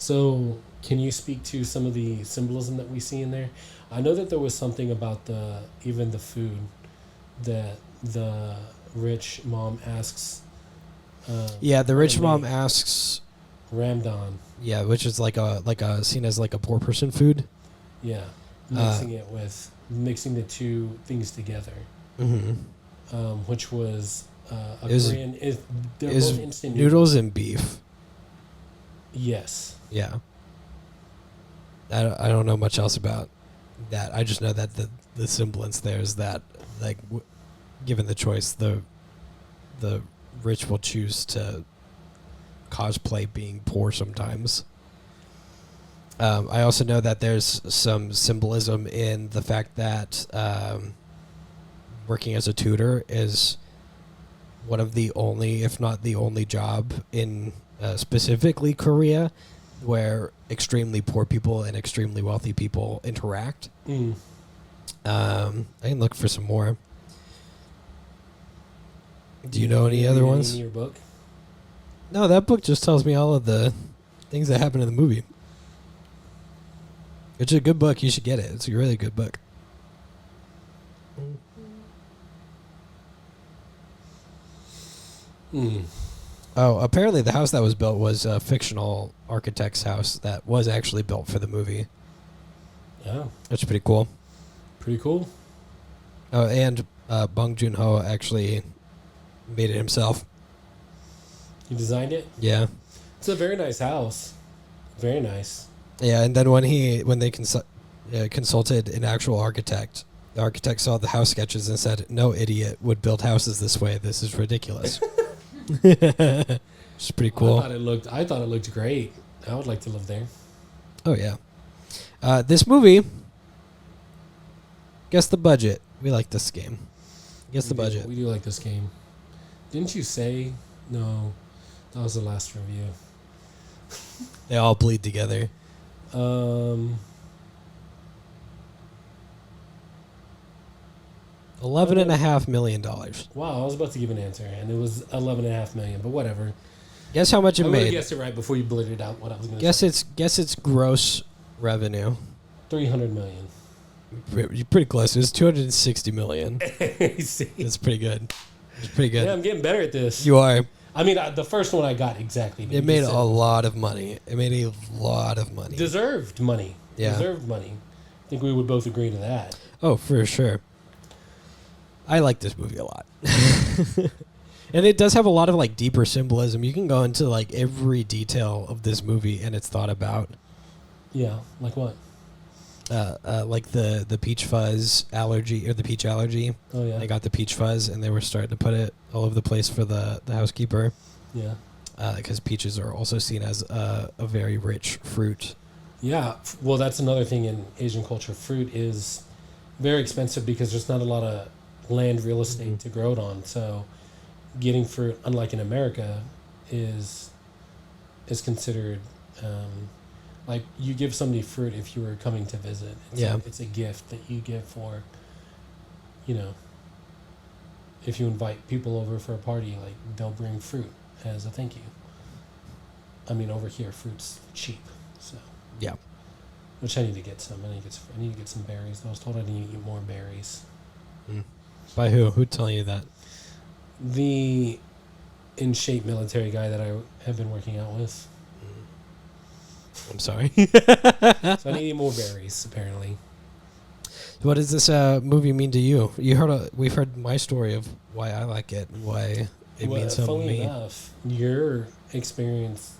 So, can you speak to some of the symbolism that we see in there? I know that there was something about even the food that the rich mom asks. Yeah, the Her to rich mom make asks. ramdon. Yeah, which is like a seen as like a poor person food. Yeah, Uh, mixing the two things together, mm-hmm. which was a Is Korean. They're is both instant noodles noodles. and beef. Yes. Yeah, I don't know much else about that. I just know that the semblance there is that like given the choice, the rich will choose to cosplay being poor sometimes. I also know that there's some symbolism in the fact that working as a tutor is one of the only, if not the only, job in specifically Korea where extremely poor people and extremely wealthy people interact. Mm. I can look for some more. Do you know Did any you other read ones? in your book? No, that book just tells me all of the things that happen in the movie. It's a good book. You should get it. It's a really good book. Mm. Oh, apparently the house that was built was a fictional architect's house that was actually built for the movie. Oh, Which is pretty cool. pretty cool. Oh, and Bong Joon-ho actually made it himself. You designed it. Yeah. It's a very nice house. Very nice. Yeah, and then when they consulted an actual architect, the architect saw the house sketches and said, "No idiot would build houses this way. This is ridiculous." It's pretty cool. I thought it looked great. I would like to live there. Oh yeah. This movie. Guess the budget. We like this game. Guess the budget. We do like this game. Didn't you say no? That was the last review. They all bleed together. $11.5 million. Wow, I was about to give an answer, and it was 11.5 million. But whatever. Guess how much it I'm gonna made. guess it right before you blurted out what I was gonna say. Guess its gross revenue. 300 million. You're pretty close. It was 260 million. See? That's pretty good. It's pretty good. Yeah, I'm getting better at this. You are. I mean, the first one I got exactly. It made a lot of money. It made a lot of money. Deserved money. Yeah. Deserved money. I think we would both agree to that. Oh, for sure. I like this movie a lot. And it does have a lot of like deeper symbolism. You can go into like every detail of this movie and it's thought about. Yeah, like what? Like the peach fuzz allergy or the peach allergy. Oh yeah. They got the peach fuzz and they were starting to put it all over the place for the housekeeper. Yeah. Because peaches are also seen as a very rich fruit. Yeah. Well, that's another thing in Asian culture. Fruit is very expensive because there's not a lot of land real estate to grow it on. So getting fruit, unlike in America, is considered like you give somebody fruit if you were coming to visit. It's a gift that you give for, if you invite people over for a party, like they'll bring fruit as a thank you. I mean, over here, fruit's cheap, so. Yeah. Which I need to get some. I need to get some berries. I was told I need to eat more berries. Mm. By who? Who'd tell you that? The in shape military guy that I have been working out with. I'm sorry. So I need to eat more berries, apparently. What does this movie mean to you? We've heard my story of why I like it and why it means something to Funnily me. enough, your experience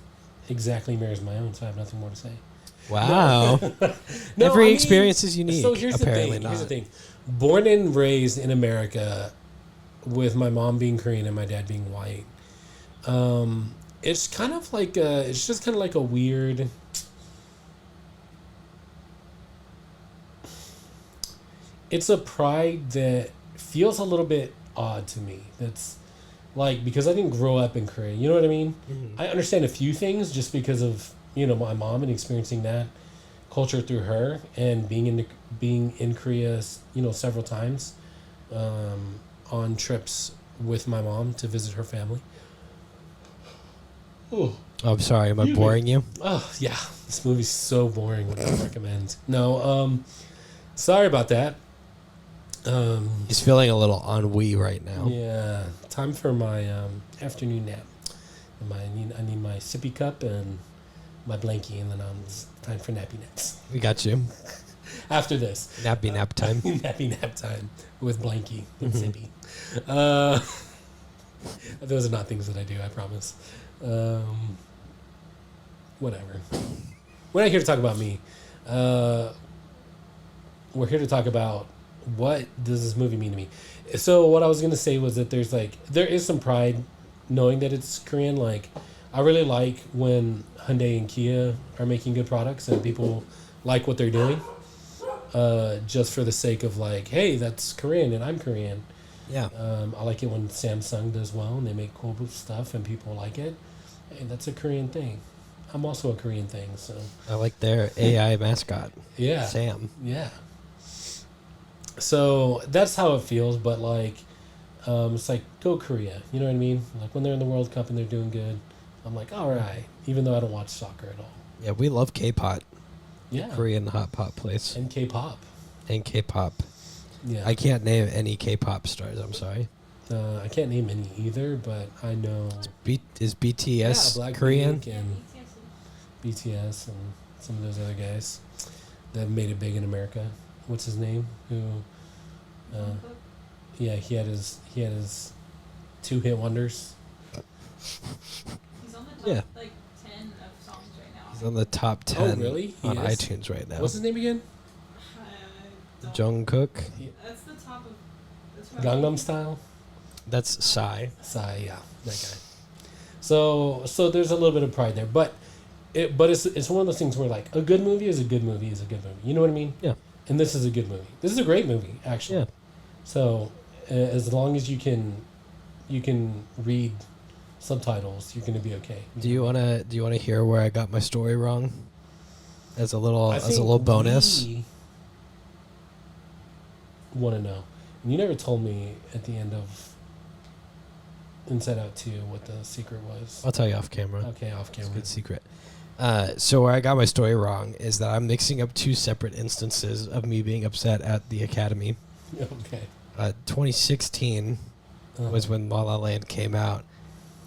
exactly mirrors my own, so I have nothing more to say. Wow. No, Every experience is unique. So here's Apparently the thing. Born and raised in America, with my mom being Korean and my dad being white, it's kind of like it's just kind of like a weird. It's a pride that feels a little bit odd to me. That's like because I didn't grow up in Korea. You know what I mean? Mm-hmm. I understand a few things just because of my mom and experiencing that culture through her and being in Korea, several times on trips with my mom to visit her family. Oh, I'm sorry. Am I boring you? oh yeah, this movie's so boring. Would not recommend. No, sorry about that. He's feeling a little ennui right now. Yeah, time for my afternoon nap. I need my sippy cup and my blankie, and then it's time for nappy naps. We got you. After this, Nappy nap time. nappy nap time with blankie and sippy. Those are not things that I do, I promise. Whatever. We're not here to talk about me. We're here to talk about what does this movie mean to me. So what I was going to say was that there is some pride knowing that it's Korean. Like, I really like when Hyundai and Kia are making good products and people like what they're doing. Just for the sake of like, hey, that's Korean and I'm Korean. Yeah. I like it when Samsung does well and they make cool stuff and people like it. And that's a Korean thing. I'm also a Korean thing, so. I like their AI mascot. Yeah. Sam. Yeah. So that's how it feels, but like, it's like, go Korea. You know what I mean? Like when they're in the World Cup and they're doing good, I'm like, all right. Even though I don't watch soccer at all. Yeah, we love K-pop. Yeah. Korean hot pot place. And K-pop. And K-pop. Yeah. I can't name any K-pop stars. I'm sorry. I can't name any either, but I know. Is BTS Blackpink Korean? and BTS and some of those other guys that made it big in America. What's his name? Who? Yeah, he had his 2-hit wonders. He's on the top, Yeah. like 10 of songs right now. He's on the top 10 really? He on is? iTunes right now. What's his name again? Jungkook. That's the top of. That's what Gangnam Style. That's Psy. Psy, yeah, that guy. So there's a little bit of pride there, but it's one of those things where like a good movie is a good movie is a good movie. You know what I mean? Yeah. And this is a good movie. This is a great movie, actually. Yeah. So as long as you can read subtitles, you're going to be okay. Do you wanna hear where I got my story wrong? As a little bonus. Want to know? And you never told me at the end of Inside Out 2 what the secret was. I'll tell you off camera. Okay, off It's a camera. good secret. So where I got my story wrong is that I'm mixing up two separate instances of me being upset at the Academy. Okay. 2016 was when La La Land came out,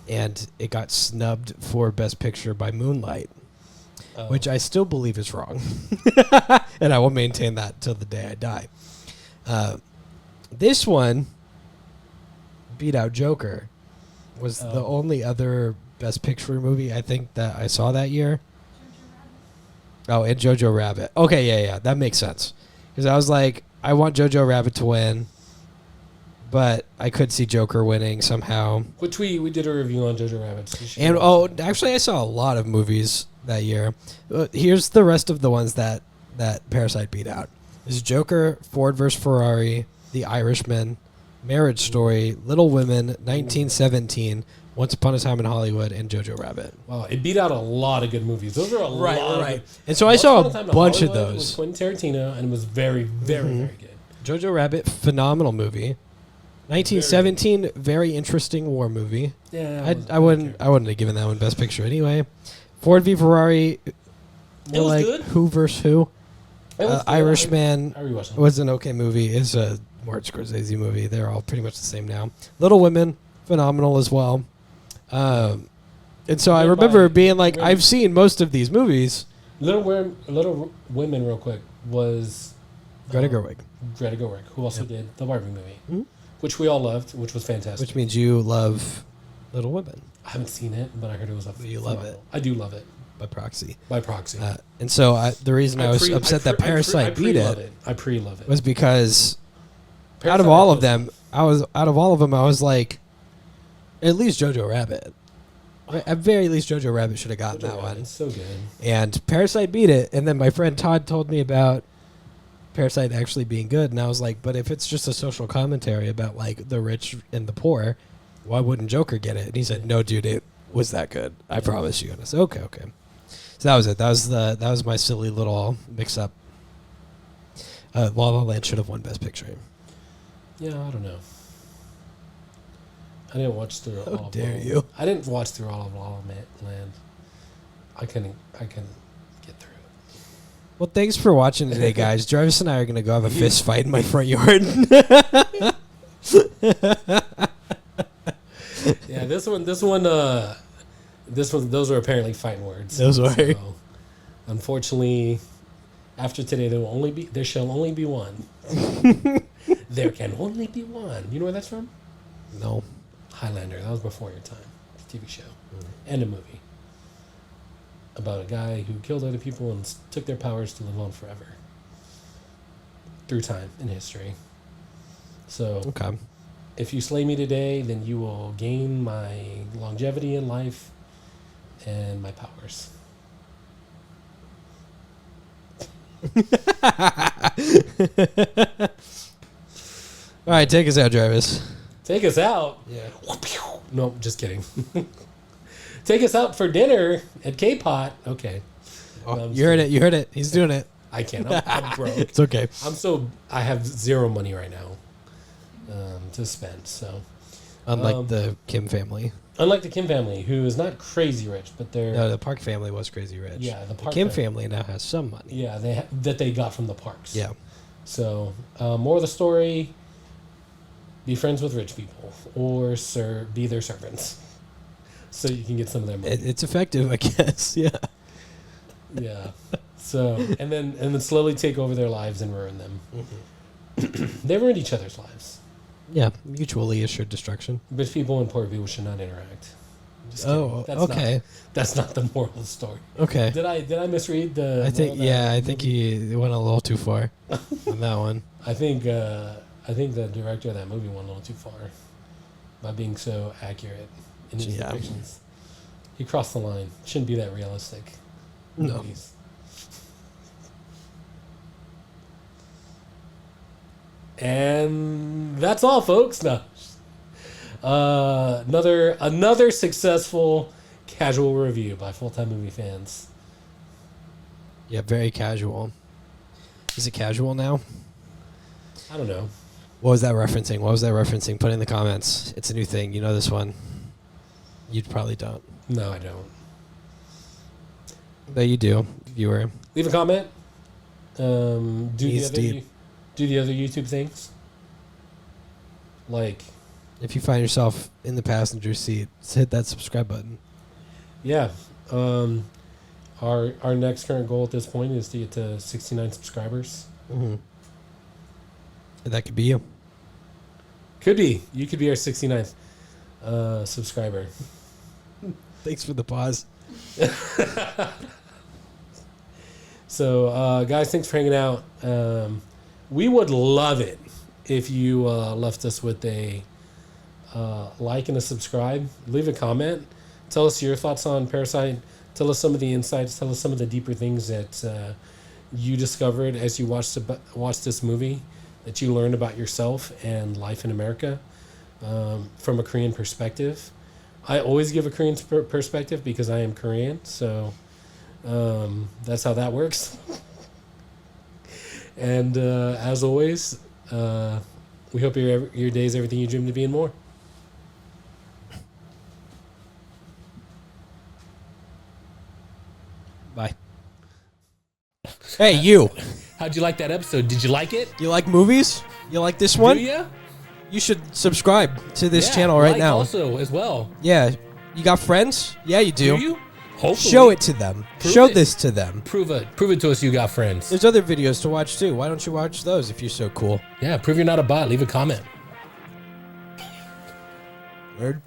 and it got snubbed for Best Picture by Moonlight, which I still believe is wrong. And I will maintain that till the day I die. This one beat out Joker. Was the only other Best Picture movie I think that I saw that year. Oh, and Jojo Rabbit. Okay, yeah, that makes sense. Because I was like, I want Jojo Rabbit to win, but I could see Joker winning somehow. Which we did a review on Jojo Rabbit. So you should And watch that. actually, I saw a lot of movies that year. Here's the rest of the ones that Parasite beat out. There's Joker, Ford vs. Ferrari, The Irishman, Marriage Story, Little Women, 1917, Once Upon a Time in Hollywood, and Jojo Rabbit. Wow, it beat out a lot of good movies. Those are a lot of good. And so I Once saw Upon a Time in bunch of Hollywood was those. Quentin Tarantino, and it was very, very, very good. Jojo Rabbit, phenomenal movie. 1917, very interesting war movie. Yeah, I wouldn't have given that one Best Picture anyway. Ford v Ferrari, It was like good. Who vs. Who. It was good. Irishman I rewatched it. was an okay movie. It's a Martin Scorsese movie. They're all pretty much the same now. Little Women, phenomenal as well. And so I remember being like, I've seen most of these movies. Little Women, real quick, was Greta Gerwig. Greta Gerwig, who also did the Barbie movie, Mhm. which we all loved, which was fantastic. Which means you love Little Women I haven't seen it, but I heard it was You love phenomenal. it. I do love it by proxy. by proxy. And so the reason I was upset that Parasite beat it I pre-love it. was because Parasite out of all of was- them, I was like, at least Jojo Rabbit. At very least, Jojo Rabbit should have gotten that one. It's so good. And Parasite beat it. And then my friend Todd told me about Parasite actually being good. And I was like, but if it's just a social commentary about like the rich and the poor, why wouldn't Joker get it? And he said, no, dude, it was that good. I promise you. And I said, okay. So that was it. That was my silly little mix up. La La Land should have won Best Picture. Yeah, I don't know. I didn't watch through all of dare La La- you. I didn't watch through all of La La Land. I couldn't get through it. Well, thanks for watching today, guys. Jarvis and I are going to go have a fist fight in my front yard. Yeah, those were apparently fighting words. Those were. So, unfortunately, after today, there shall only be one. There can only be one. You know where that's from? No. Highlander. That was before your time. It's a TV show and a movie about a guy who killed other people and took their powers to live on forever through time and history. So, Okay. if you slay me today, then you will gain my longevity in life and my powers. All right, take us out, Jarvis. Take us out? Yeah. No, just kidding. Take us out for dinner at K-Pot. Okay. You heard it. You heard it. He's doing it. I can't. I'm broke. It's okay. I have zero money right now to spend. So, Unlike the Kim family. unlike the Kim family, who is not crazy rich, but they're No, the Park family was crazy rich. yeah, the Park Kim family now has some money. Yeah, that they got from the parks. Yeah. So, more of the story: be friends with rich people, or be their servants, so you can get some of their money. It's effective, I guess. Yeah. Yeah. So, and then slowly take over their lives and ruin them. They ruined each other's lives. Yeah. Mutually assured destruction. Rich people and poor people should not interact. Just kidding. Oh, okay. That's not the moral of the story. Okay. Did I misread the? I think moral of that I think he went a little too far on that one. I think the director of that movie went a little too far by being so accurate in his Yeah. depictions. He crossed the line. Shouldn't be that realistic. in No. movies. And that's all, folks. No. Another successful casual review by full-time movie fans. Yeah, very casual. Is it casual now? I don't know. What was that referencing? Put it in the comments. It's a new thing. You know this one. You probably don't. No, I don't. But you do, viewer. Leave a comment. Do Knees deep. the other YouTube things. Like, If you find yourself in the passenger seat, just hit that subscribe button. yeah. Our next current goal at this point is to get to 69 subscribers. Mm-hmm. And that could be you. Could be. You could be our 69th subscriber. Thanks for the pause. So, guys, thanks for hanging out. We would love it if you left us with a like and a subscribe. Leave a comment. Tell us your thoughts on Parasite. Tell us some of the insights. Tell us some of the deeper things that you discovered as you watched this movie, that you learned about yourself and life in America from a Korean perspective. I always give a Korean perspective because I am Korean, so that's how that works. And as always, we hope your day is everything you dreamed to be and more. Bye. Hey, you. How'd you like that episode? Did you like it? You like movies? You like this one? Do ya? You should subscribe to this Yeah, channel right like now. Also, as well. Yeah. You got friends? Yeah, you do. Do you? Hopefully. Show it to them. Prove Show it. this to them. Prove it to us you got friends. There's other videos to watch too. Why don't you watch those if you're so cool? Yeah, prove you're not a bot. Leave a comment. Nerd.